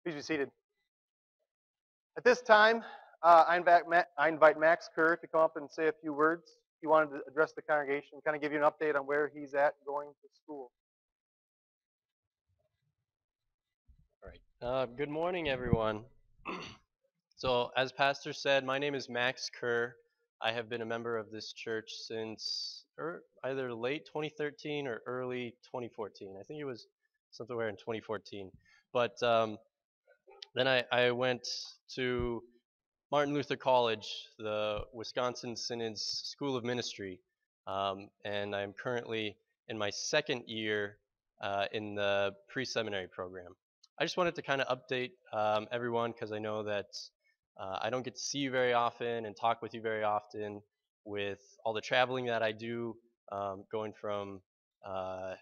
Please be seated. At this time, I invite Max Kerr to come up and say a few words. He wanted to address the congregation, kind of give you an update on where he's at going to school. All right. Good morning, everyone. So, as Pastor said, my name is Max Kerr. I have been a member of this church since either late 2013 or early 2014. I think it was somewhere in 2014. But then I went to Martin Luther College, the Wisconsin Synod's School of Ministry, and I'm currently in my second year in the pre-seminary program. I just wanted to kind of update everyone because I know that I don't get to see you very often and talk with you very often with all the traveling that I do, going from uh,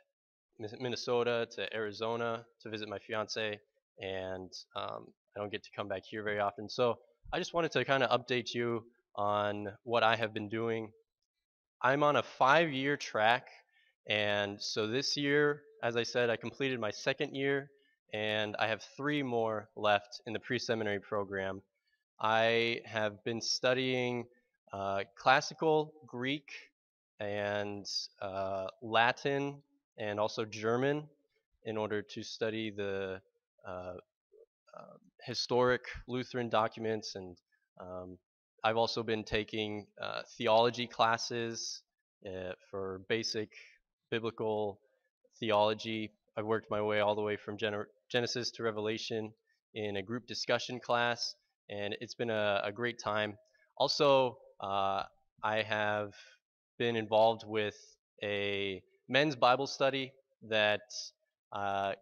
Minnesota to Arizona to visit my fiance, and I don't get to come back here very often. So I just wanted to kind of update you on what I have been doing. I'm on a 5-year track, and so this year, as I said, I completed my second year, and I have 3 more left in the pre-seminary program. I have been studying classical Greek and Latin and also German in order to study the uh, historic Lutheran documents, and um, I've also been taking theology classes for basic biblical theology. I've worked my way all the way from Genesis to Revelation in a group discussion class, and it's been a great time. Also, I have been involved with a men's Bible study that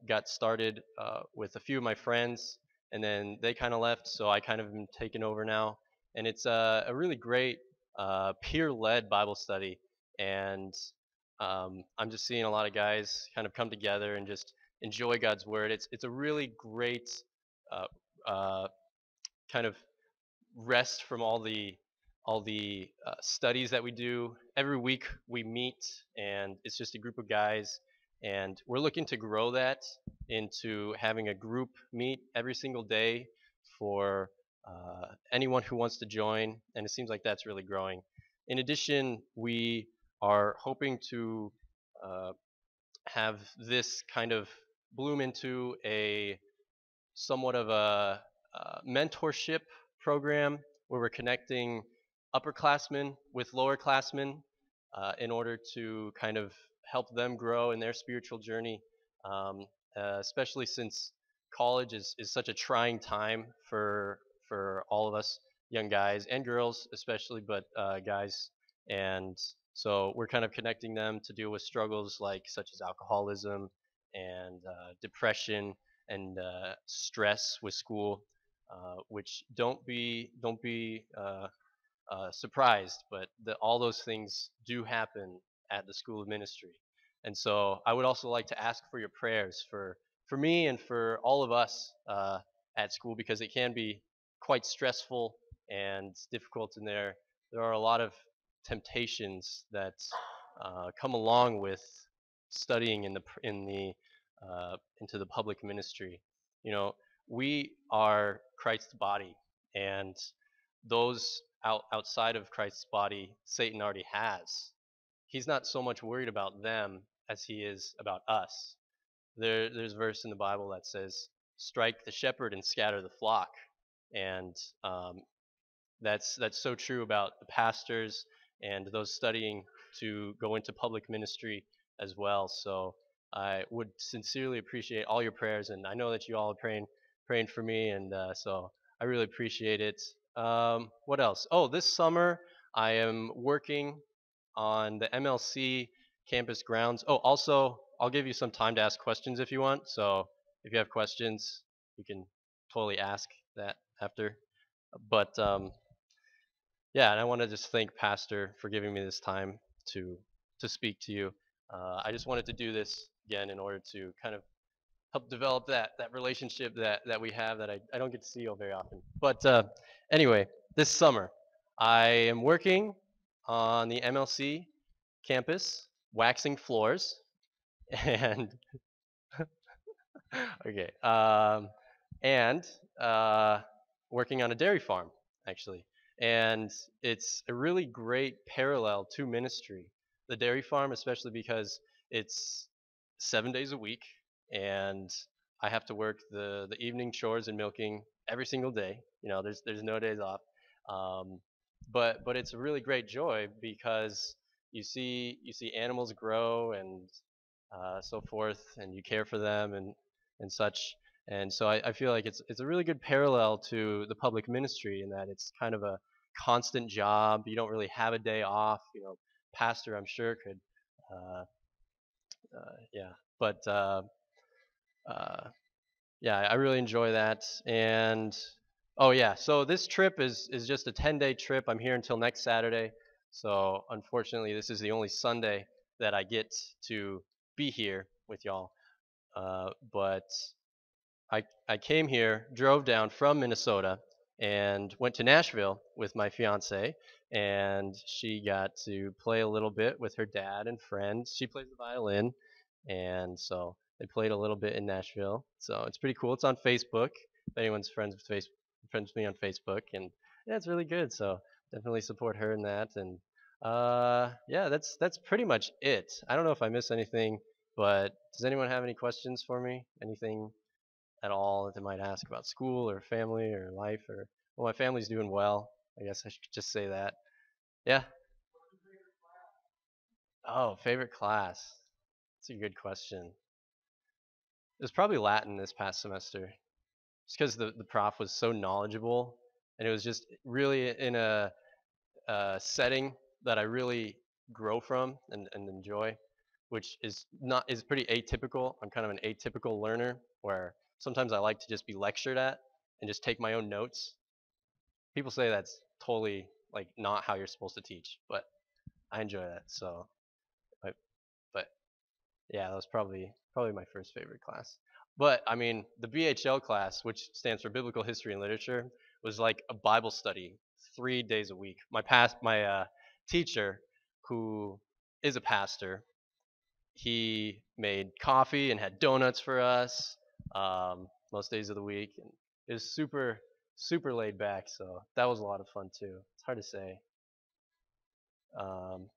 got started with a few of my friends, and then they kind of left, so I kind of been taken over now. And it's a really great peer-led Bible study, and I'm just seeing a lot of guys kind of come together and just enjoy God's word. It's a really great uh, uh, kind of rest from all the studies that we do. Every week we meet, and it's just a group of guys, and we're looking to grow that into having a group meet every single day for anyone who wants to join, and it seems like that's really growing. In addition, we are hoping to uh, have this kind of bloom into a somewhat of a mentorship program where we're connecting upperclassmen with lowerclassmen in order to kind of help them grow in their spiritual journey, um, especially since college is such a trying time for all of us young guys and girls especially, but guys. And so we're kind of connecting them to deal with struggles like such as alcoholism and depression and stress with school, which don't be surprised, but all those things do happen at the School of Ministry. And so I would also like to ask for your prayers for me and for all of us at school, because it can be quite stressful and difficult, and there are a lot of temptations that come along with studying in the into the public ministry. You know, we are Christ's body, and those outside of Christ's body, Satan already has. He's not so much worried about them as he is about us. There's a verse in the Bible that says, "Strike the shepherd and scatter the flock," and that's so true about the pastors and those studying to go into public ministry as well. So I would sincerely appreciate all your prayers, and I know that you all are praying for me, and so I really appreciate it. What else? Oh, this summer I am working on the MLC campus grounds. Oh, also I'll give you some time to ask questions if you want. So if you have questions, you can totally ask that after. But yeah, and I want to just thank Pastor for giving me this time to to speak to you. I just wanted to do this again in order to kind of help develop that relationship that we have that I don't get to see you all very often. But anyway, this summer I am working on the MLC campus, waxing floors, and okay. and working on a dairy farm, actually. And it's a really great parallel to ministry. The dairy farm, especially because it's 7 days a week, and I have to work the evening chores and milking every single day. There's no days off. Um, but it's a really great joy because you see animals grow and so forth, and you care for them and such. And so I feel like it's a really good parallel to the public ministry in that it's kind of a constant job. You don't really have a day off. Pastor, I'm sure could, uh, yeah. But uh, yeah, I really enjoy that. And oh yeah, so this trip is just a 10-day trip. I'm here until next Saturday. So unfortunately, this is the only Sunday that I get to be here with y'all. But I came here, drove down from Minnesota, and went to Nashville with my fiance, and she got to play a little bit with her dad and friends. She plays the violin, and so they played a little bit in Nashville. So it's pretty cool. It's on Facebook. If anyone's friends with me on Facebook, and yeah, it's really good. So definitely support her in that. And yeah, that's pretty much it. I don't know if I missed anything, but does anyone have any questions for me? Anything at all that they might ask about school or family or life or well, my family's doing well. I guess I should just say that. Yeah. Oh, favorite class. That's a good question. It was probably Latin this past semester. Just because the prof was so knowledgeable and it was just really in a setting that I really grow from and enjoy, which is pretty atypical. I'm kind of an atypical learner where sometimes I like to just be lectured at and just take my own notes. People say that's totally like not how you're supposed to teach, but I enjoy that. So, I, but yeah, that was probably my first favorite class. But I mean, the BHL class, which stands for Biblical History and Literature, was like a Bible study 3 days a week. My teacher, who is a pastor, he made coffee and had donuts for us most days of the week, and it was super laid back. So that was a lot of fun too. It's hard to say. Um,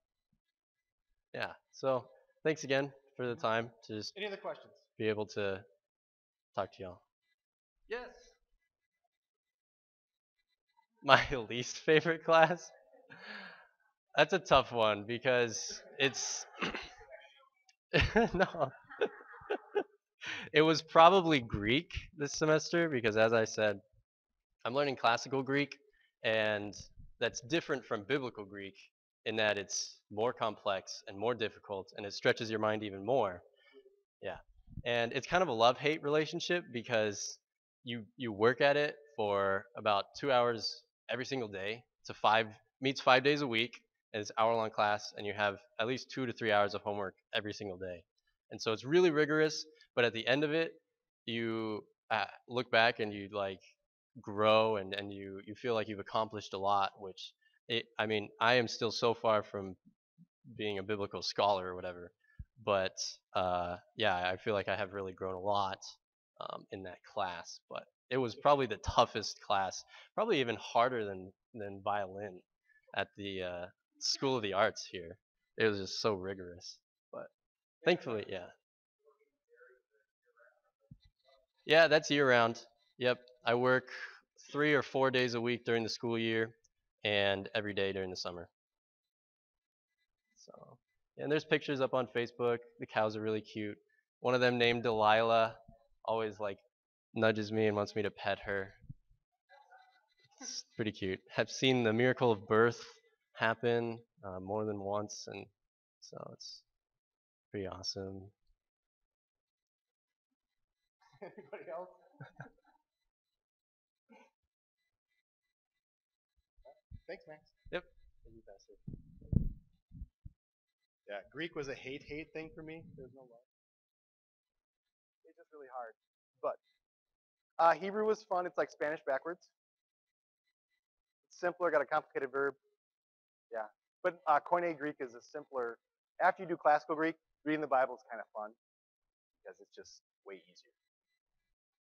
yeah. So thanks again for the time to just Any other questions? be able to talk to y'all. Yes. My least favorite class? That's a tough one because it's no. It was probably Greek this semester because as I said, I'm learning classical Greek, and that's different from biblical Greek in that it's more complex and more difficult, and it stretches your mind even more. Yeah, and it's kind of a love-hate relationship because you work at it for about 2 hours every single day. It's a five meets 5 days a week, and it's hour-long class, and you have at least 2 to 3 hours of homework every single day, and so it's really rigorous. But at the end of it, you look back and you like grow and you feel like you've accomplished a lot. I mean, I am still so far from being a biblical scholar or whatever. But yeah, I feel like I have really grown a lot in that class. But it was probably the toughest class, probably even harder than violin at the School of the Arts here. It was just so rigorous. But thankfully, yeah, yeah, that's year round. Yep, I work 3 or 4 days a week during the school year, and every day during the summer. So, and there's pictures up on Facebook. The cows are really cute. One of them named Delilah always like nudges me and wants me to pet her. It's pretty cute. Have seen the miracle of birth happen more than once, and so it's pretty awesome. Anybody else? Thanks, Max. Yep. Thank you, Pastor. Yeah, Greek was a hate thing for me. There's no love. It's just really hard. But Hebrew was fun. It's like Spanish backwards. It's simpler, got a complicated verb. Yeah. But Koine Greek is a simpler. After you do classical Greek, reading the Bible is kind of fun because it's just way easier.